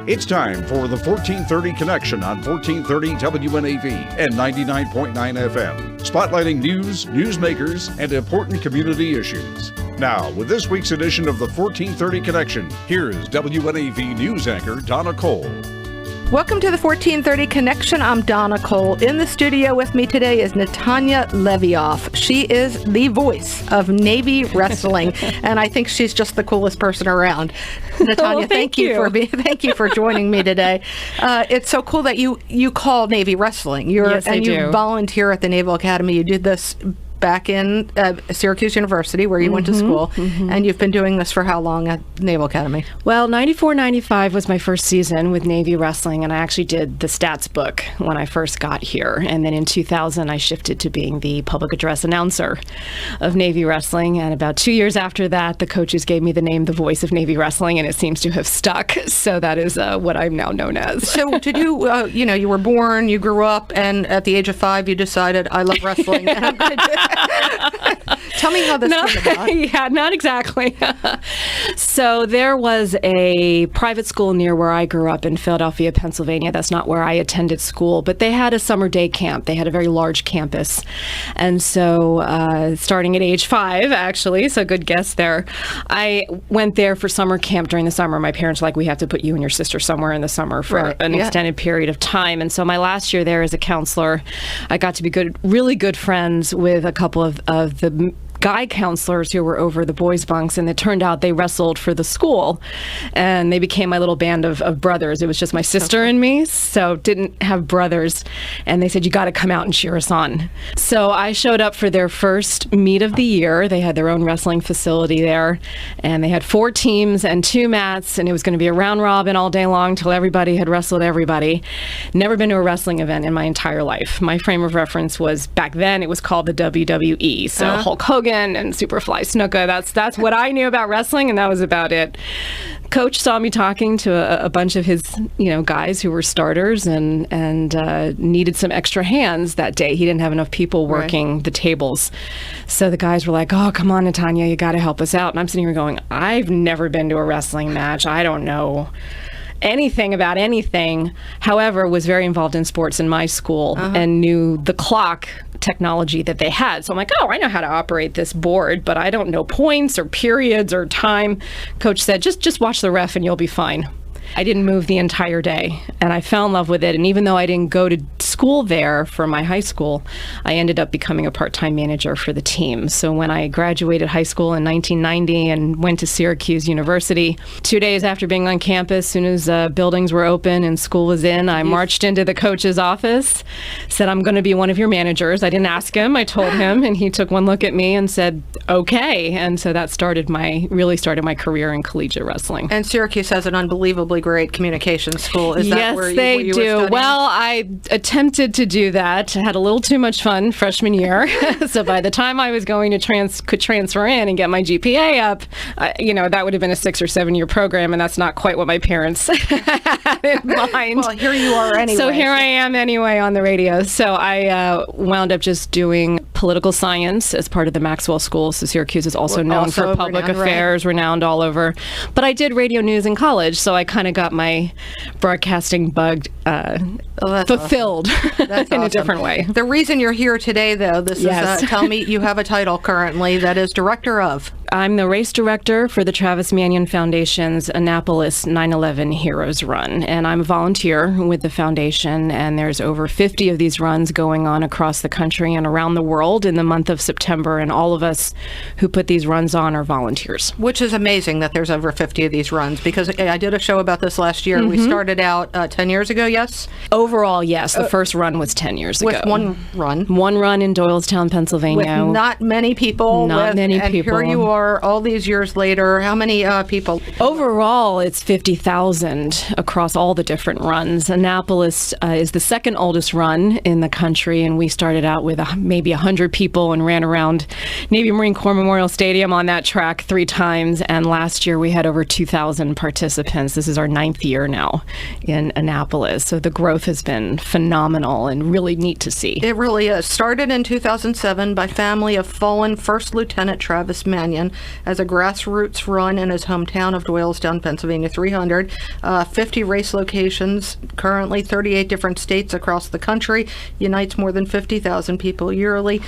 It's time for the 1430 Connection on 1430 WNAV and 99.9 FM, spotlighting news, newsmakers, and important community issues. Now, with this week's edition of the 1430 Connection, here is WNAV news anchor Donna Cole. Welcome to the 1430 Connection. I'm Donna Cole. In the studio with me today is Natanya Levioff. She is the voice of Navy wrestling, and I think she's just the coolest person around. Natanya, thank you for joining me today. It's so cool that you call Navy wrestling. Yes, I do. You volunteer at the Naval Academy. You did this back in Syracuse University, where you went to school, and you've been doing this for how long at Naval Academy? Well, 94-95 was my first season with Navy wrestling, and I actually did the stats book when I first got here. And then in 2000, I shifted to being the public address announcer of Navy wrestling. And about 2 years after that, the coaches gave me the name The Voice of Navy Wrestling, and it seems to have stuck. So that is what I'm now known as. So did you, you were born, you grew up, and at the age of 5, you decided, I love wrestling, and I'm going to do it. Tell me how this came about. Yeah, not exactly. So there was a private school near where I grew up in Philadelphia, Pennsylvania. That's not where I attended school, but they had a summer day camp. They had a very large campus. And so starting at age 5, actually, so good guess there, I went there for summer camp during the summer. My parents were like, we have to put you and your sister somewhere in the summer for an extended period of time. And so my last year there as a counselor, I got to be really good friends with a couple of the guy counselors who were over the boys' bunks, and it turned out they wrestled for the school, and they became my little band of brothers. It was just my sister and me, so didn't have brothers, and they said, you got to come out and cheer us on. So I showed up for their first meet of the year. They had their own wrestling facility there, and they had 4 teams and 2 mats, and it was going to be a round robin all day long till everybody had wrestled everybody. Never been to a wrestling event in my entire life. My frame of reference was, back then it was called the WWE, so Hulk Hogan and Superfly Snuka. That's what I knew about wrestling, and that was about it. Coach saw me talking to a bunch of his, guys who were starters and needed some extra hands that day. He didn't have enough people working the tables. So the guys were like, oh, come on, Natanya, you got to help us out. And I'm sitting here going, I've never been to a wrestling match. I don't know anything about anything. However, was very involved in sports in my school and knew the clock technology that they had. So I'm like, I know how to operate this board, but I don't know points or periods or time. Coach said, just watch the ref and you'll be fine. I didn't move the entire day, and I fell in love with it. And even though I didn't go to school there for my high school, I ended up becoming a part-time manager for the team. So when I graduated high school in 1990 and went to Syracuse University, 2 days after being on campus, as soon as buildings were open and school was in, I marched into the coach's office, said, I'm going to be one of your managers. I didn't ask him. I told him, and he took one look at me and said, okay. And so that really started my career in collegiate wrestling. And Syracuse has an unbelievably great communication school. Is that where you were studying? Well, I attempted to do that. Had a little too much fun freshman year. So by the time I was going to transfer in and get my GPA up, that would have been a 6 or 7 year program, and that's not quite what my parents had in mind. Well, here you are anyway. So here I am anyway on the radio. So I wound up just doing political science as part of the Maxwell School. So Syracuse is also known for public affairs, renowned all over. But I did radio news in college, so I kind of got my broadcasting bug fulfilled in a different way. The reason you're here today, though, tell me, you have a title currently that is Director of. I'm the race director for the Travis Manion Foundation's Annapolis 9/11 Heroes Run, and I'm a volunteer with the foundation, and there's over 50 of these runs going on across the country and around the world in the month of September, and all of us who put these runs on are volunteers. Which is amazing that there's over 50 of these runs, because I did a show about this last year. We started out 10 years ago, yes? Overall, yes. The first run was 10 years ago. With one run. One run in Doylestown, Pennsylvania. With not many people. And here you are all these years later. How many people? Overall, it's 50,000 across all the different runs. Annapolis is the second oldest run in the country, and we started out with maybe 100 100 people and ran around Navy Marine Corps Memorial Stadium on that track 3 times. And last year we had over 2,000 participants. This is our 9th year now in Annapolis. So the growth has been phenomenal and really neat to see. It really is. Started in 2007 by family of fallen First Lieutenant Travis Manion as a grassroots run in his hometown of Doylestown, Pennsylvania, 300. 50 race locations, currently 38 different states across the country, unites more than 50,000 people yearly.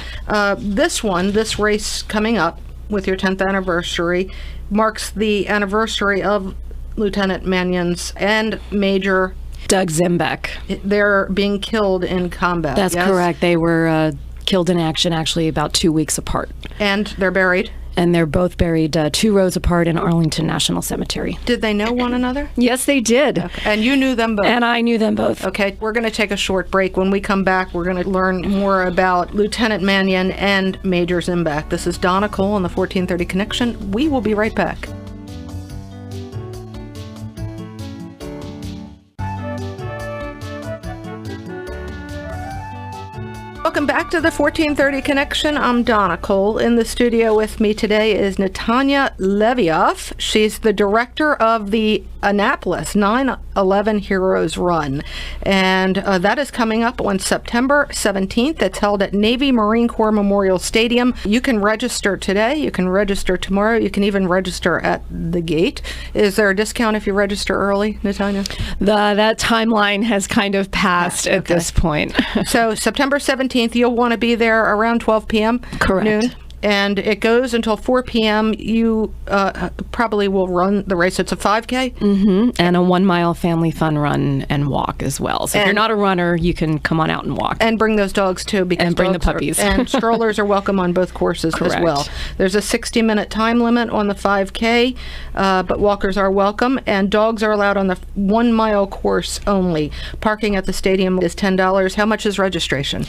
This race coming up with your 10th anniversary marks the anniversary of Lieutenant Manion's and Major Doug Zembiac. They're being killed in combat. That's correct. They were killed in action actually about 2 weeks apart. And they're buried? And they're both buried 2 rows apart in Arlington National Cemetery. Did they know one another? Yes, they did. Okay. And you knew them both? And I knew them both. Okay, we're going to take a short break. When we come back, we're going to learn more about Lieutenant Manion and Major Zembiac. This is Donna Cole on the 1430 Connection. We will be right back. Welcome back to the 1430 Connection. I'm Donna Cole. In the studio with me today is Natanya Levioff. She's the director of the Annapolis 9/11 Heroes Run. And that is coming up on September 17th. It's held at Navy Marine Corps Memorial Stadium. You can register today. You can register tomorrow. You can even register at the gate. Is there a discount if you register early, Natanya? That timeline has kind of passed at this point. So September 17th, you'll want to be there around 12 p.m. Correct. Noon. And it goes until 4 p.m. You probably will run the race. It's a 5K? Mm-hmm. And a 1 mile family fun run and walk as well. So if you're not a runner, you can come on out and walk. And bring those dogs too. And bring the puppies. And strollers are welcome on both courses as well. There's a 60-minute time limit on the 5K, but walkers are welcome. And dogs are allowed on the 1 mile course only. Parking at the stadium is $10. How much is registration?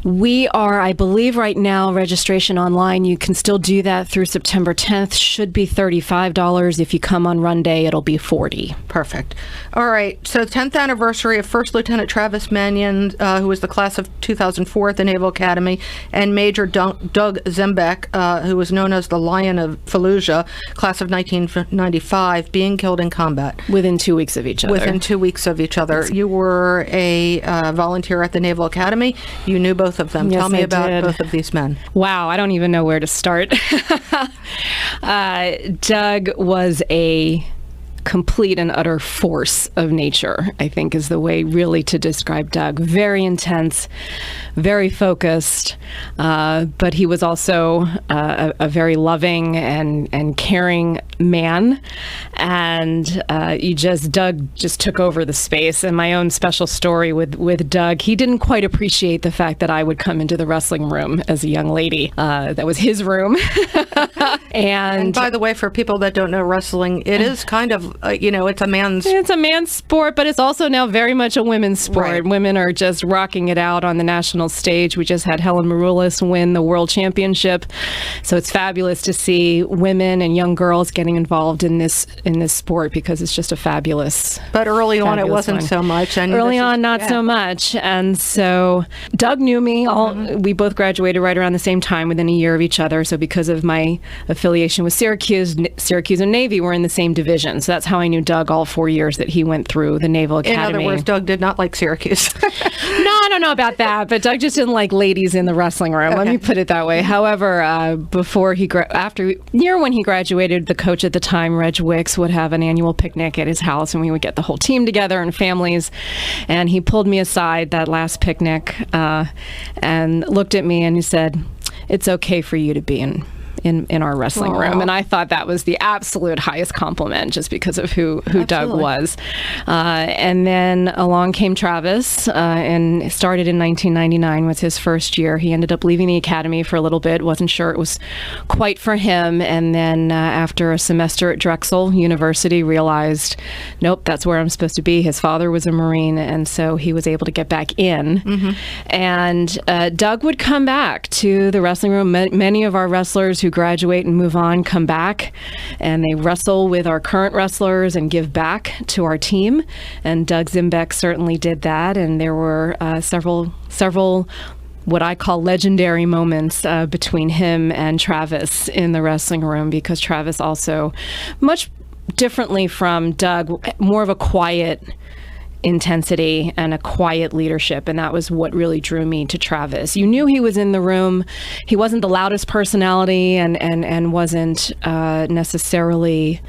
We are, I believe right now, registration online. You can still do that through September 10th. Should be $35. If you come on run day, it'll be $40. Perfect. All right. So 10th anniversary of First Lieutenant Travis Manion, who was the class of 2004 at the Naval Academy, and Major Doug Zembiac, who was known as the Lion of Fallujah, class of 1995, being killed in combat. Within 2 weeks of each other. Within 2 weeks of each other. You were a volunteer at the Naval Academy. You knew both of them. Yes, Tell me I about did. both of these men. Wow, I don't even know where to start. Doug was a complete and utter force of nature, I think is the way really to describe Doug. Very intense, very focused, but he was also a very loving and caring man. And Doug just took over the space. And my own special story with Doug, he didn't quite appreciate the fact that I would come into the wrestling room as a young lady. That was his room. And by the way, for people that don't know wrestling, it is kind of, it's a man's sport, but it's also now very much a women's sport. Right. Women are just rocking it out on the national stage. We just had Helen Maroulis win the world championship. So it's fabulous to see women and young girls getting involved in this sport because it's just a fabulous. But early on, it wasn't so much. And not so much. And so Doug knew me. We both graduated right around the same time, within a year of each other. So because of my affiliation with Syracuse and Navy were in the same division. So that's how I knew Doug all 4 years that he went through the Naval Academy. In other words, Doug did not like Syracuse. No, I don't know about that, but Doug just didn't like ladies in the wrestling room. Okay. Let me put it that way. However, when he graduated, the coach at the time, Reg Wicks, would have an annual picnic at his house, and we would get the whole team together and families. And he pulled me aside that last picnic and looked at me and he said, "It's okay for you to be in our wrestling room." And I thought that was the absolute highest compliment just because of who Doug was. And then along came Travis and started in 1999 was his first year. He ended up leaving the academy for a little bit, wasn't sure it was quite for him. And then after a semester at Drexel University, realized, nope, that's where I'm supposed to be. His father was a Marine, and so he was able to get back in. Mm-hmm. And Doug would come back to the wrestling room. Many of our wrestlers who graduate and move on come back and they wrestle with our current wrestlers and give back to our team, and Doug Zembiac certainly did that. And there were several what I call legendary moments between him and Travis in the wrestling room, because Travis also, much differently from Doug, more of a quiet intensity and a quiet leadership, and that was what really drew me to Travis. You knew he was in the room. He wasn't the loudest personality and wasn't necessarily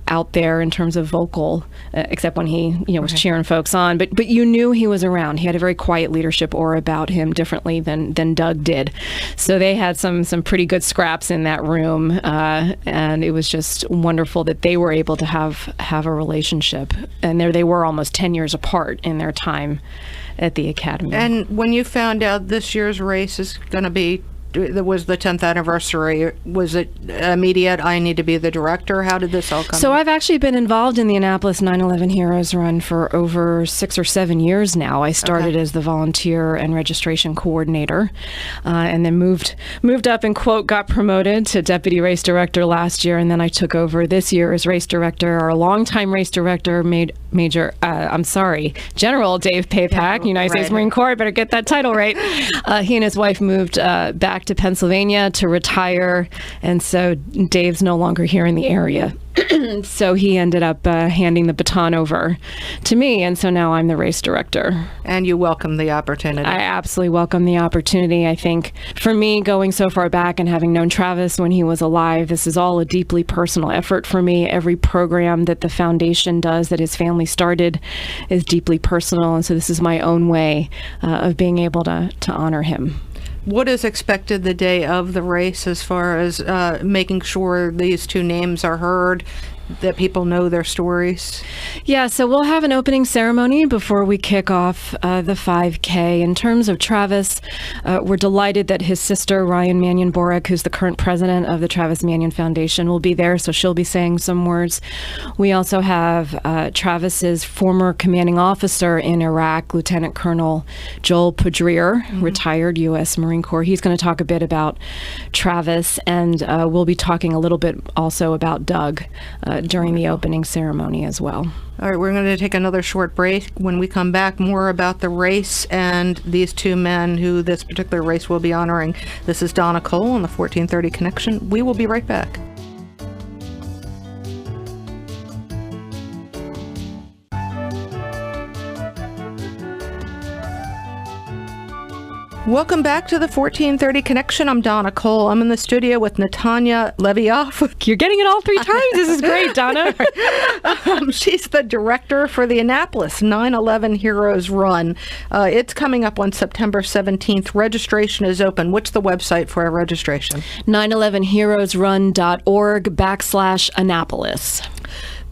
out there in terms of vocal, except when he was cheering folks on. But you knew he was around. He had a very quiet leadership aura about him, differently than Doug did. So they had some pretty good scraps in that room, and it was just wonderful that they were able to have a relationship. And there they were, almost 10 years apart in their time at the Academy. And when you found out this year's race is going to be, that was the 10th anniversary, was it immediate, I need to be the director? How did this all come? So I've actually been involved in the Annapolis 9/11 Heroes Run for over 6 or 7 years now. I started as the volunteer and registration coordinator, and then moved up and, quote, got promoted to deputy race director last year, and then I took over this year as race director. Our longtime race director, General Dave Papak, United States Marine Corps, better get that title right. He and his wife moved back to Pennsylvania to retire, and so Dave's no longer here in the area. So he ended up handing the baton over to me, and so now I'm the race director. And you welcome the opportunity. I absolutely welcome the opportunity. I think for me, going so far back and having known Travis when he was alive, this is all a deeply personal effort for me. Every program that the foundation does, that his family started, is deeply personal, and so this is my own way of being able to honor him. What is expected the day of the race as far as making sure these two names are heard, that people know their stories? Yeah, so we'll have an opening ceremony before we kick off the 5K. In terms of Travis, we're delighted that his sister, Ryan Manion Borek, who's the current president of the Travis Manion Foundation, will be there, so she'll be saying some words. We also have Travis's former commanding officer in Iraq, Lieutenant Colonel Joel Padreer, retired U.S. Marine Corps. He's going to talk a bit about Travis, and we'll be talking a little bit also about Doug during the opening ceremony as well. All right, we're going to take another short break. When we come back, more about the race and these two men who this particular race will be honoring. This is Donna Cole on the 1430 Connection. We will be right back. Welcome back to the 1430 Connection. I'm Donna Cole. I'm in the studio with Natanya Levioff. You're getting it all 3 times. This is great, Donna. She's the director for the Annapolis 9/11 Heroes Run. It's coming up on September 17th. Registration is open. What's the website for our registration? 911heroesrun.org/Annapolis.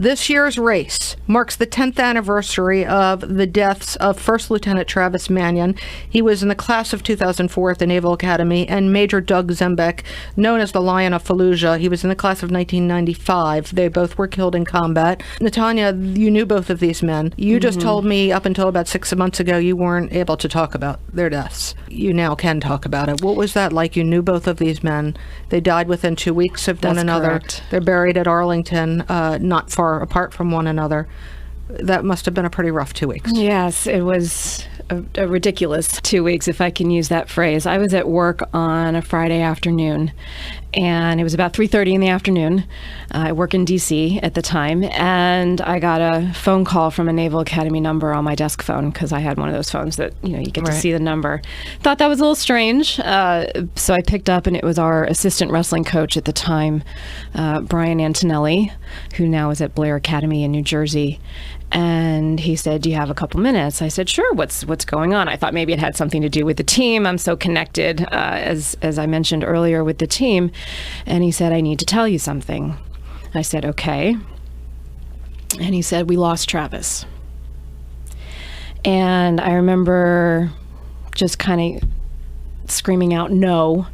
This year's race marks the 10th anniversary of the deaths of First Lieutenant Travis Manion. He was in the class of 2004 at the Naval Academy, and Major Doug Zembiac, known as the Lion of Fallujah. He was in the class of 1995. They both were killed in combat. Natanya, you knew both of these men. You just told me up until about 6 months ago you weren't able to talk about their deaths. You now can talk about it. What was that like? You knew both of these men. They died within 2 weeks of one another. Correct. They're buried at Arlington, not far apart from one another. That must have been a pretty rough 2 weeks. Yes, it was a ridiculous 2 weeks, if I can use that phrase. I was at work on a Friday afternoon, and it was about 3:30 in the afternoon. I work in D.C. at the time, and I got a phone call from a Naval Academy number on my desk phone, because I had one of those phones that, you get to see the number. Thought that was a little strange, so I picked up, and it was our assistant wrestling coach at the time, Brian Antonelli, who now is at Blair Academy in New Jersey. And he said, "Do you have a couple minutes?" I said, "Sure. What's going on?" I thought maybe it had something to do with the team. I'm so connected, as I mentioned earlier, with the team. And he said, "I need to tell you something." I said, "Okay." And he said, "We lost Travis." And I remember just kind of screaming out, "No."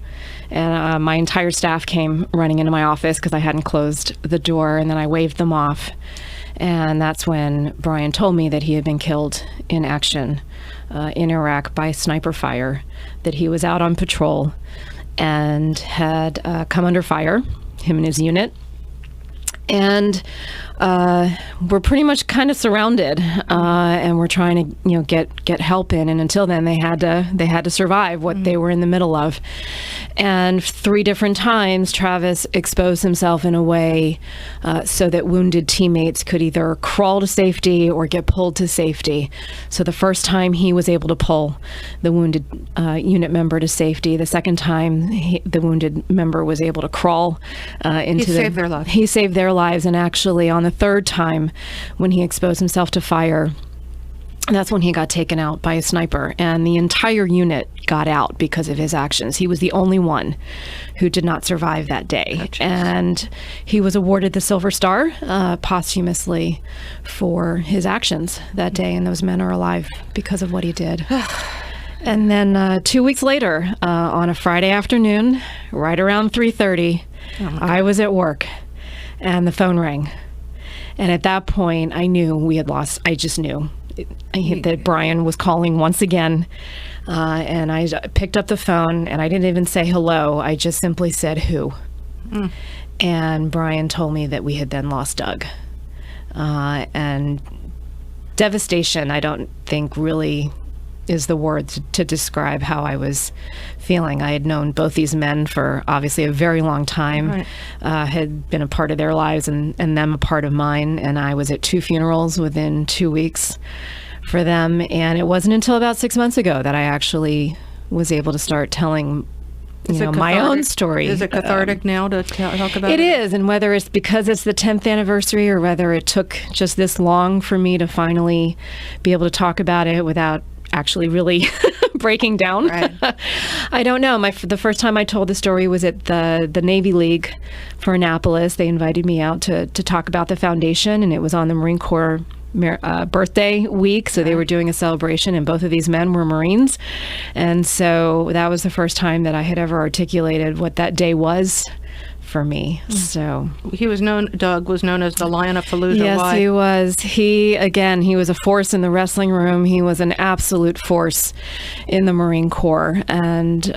And my entire staff came running into my office because I hadn't closed the door, and then I waved them off. And that's when Brian told me that he had been killed in action in Iraq by sniper fire, that he was out on patrol and had come under fire, him and his unit. And we're pretty much kind of surrounded, and we're trying to, get help in. And until then, they had to survive what they were in the middle of. And 3 different times, Travis exposed himself in a way so that wounded teammates could either crawl to safety or get pulled to safety. So the first time he was able to pull the wounded unit member to safety. The second time, the wounded member was able to crawl into. He saved their lives. He saved their lives, and actually, on the third time, when he exposed himself to fire, that's when he got taken out by a sniper, and the entire unit got out because of his actions. He was the only one who did not survive that day. And he was awarded the Silver Star posthumously for his actions that day, and those men are alive because of what he did. And then 2 weeks later, on a Friday afternoon, right around 3:30, I was at work, and the phone rang. And at that point, I knew we had lost. I just knew that Brian was calling once again. And I picked up the phone, and I didn't even say hello. I just simply said, "Who?" And Brian told me that we had then lost Doug. And devastation, I don't think really is the word to describe how I was feeling. I had known both these men for obviously a very long time, had been a part of their lives and them a part of mine. And I was at 2 funerals within 2 weeks for them. And it wasn't until about 6 months ago that I actually was able to start telling my own story. Is it cathartic now to talk about it? It is, and whether it's because it's the 10th anniversary or whether it took just this long for me to finally be able to talk about it without actually really breaking down. Right. I don't know. The first time I told the story was at the Navy League for Annapolis. They invited me out to talk about the foundation, and it was on the Marine Corps birthday week, so they were doing a celebration, and both of these men were Marines. And so that was the first time that I had ever articulated what that day was for me. So Doug was known as the Lion of Fallujah. Yes, Why? he was. He was a force in the wrestling room. He was an absolute force in the Marine Corps. And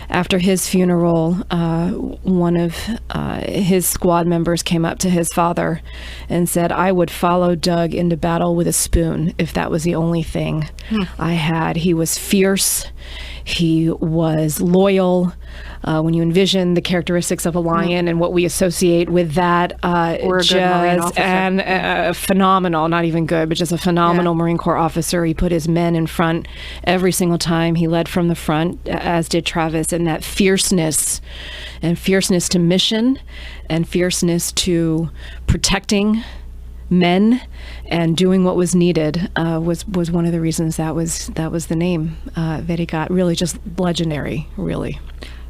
after his funeral, one of his squad members came up to his father and said, "I would follow Doug into battle with a spoon if that was the only thing I had." He was fierce. He was loyal. When you envision the characteristics of a lion and what we associate with that, or a good Marine officer. And phenomenal, not even good, but just a phenomenal Marine Corps officer. He put his men in front every single time. He led from the front, as did Travis, and that fierceness to mission and fierceness to protecting men and doing what was needed was one of the reasons that was the name that he got. Really just legendary, really.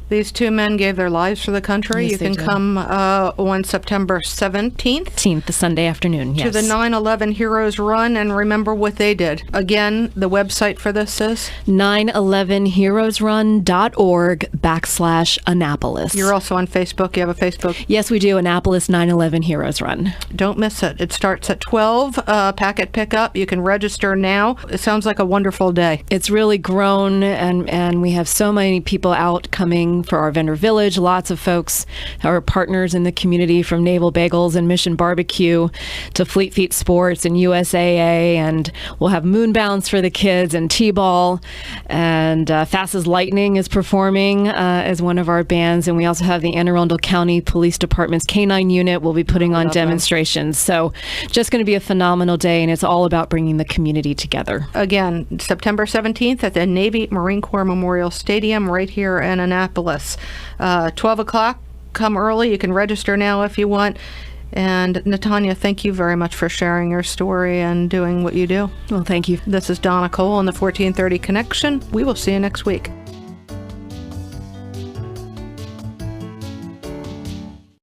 These 2 men gave their lives for the country. Yes, you can come on September 17th. The Sunday afternoon, yes. To the 9/11 Heroes Run, and remember what they did. Again, the website for this is? 911heroesrun.org/Annapolis. You're also on Facebook. You have a Facebook? Yes, we do. Annapolis 9/11 Heroes Run. Don't miss it. It starts at 12, packet pickup. You can register now. It sounds like a wonderful day. It's really grown, and we have so many people out coming for our vendor village. Lots of folks who are partners in the community, from Naval Bagels and Mission Barbecue to Fleet Feet Sports and USAA, and we'll have Moonbounce for the kids and T-Ball, and Fast as Lightning is performing as one of our bands, and we also have the Anne Arundel County Police Department's K-9 unit will be putting on demonstrations. So just going to be a phenomenal day, and it's all about bringing the community together. Again, September 17th at the Navy Marine Corps Memorial Stadium right here in Annapolis. 12 o'clock, come early. You can register now if you want. And Natanya, thank you very much for sharing your story and doing what you do. Well, thank you. This is Donna Cole on the 1430 Connection. We will see you next week.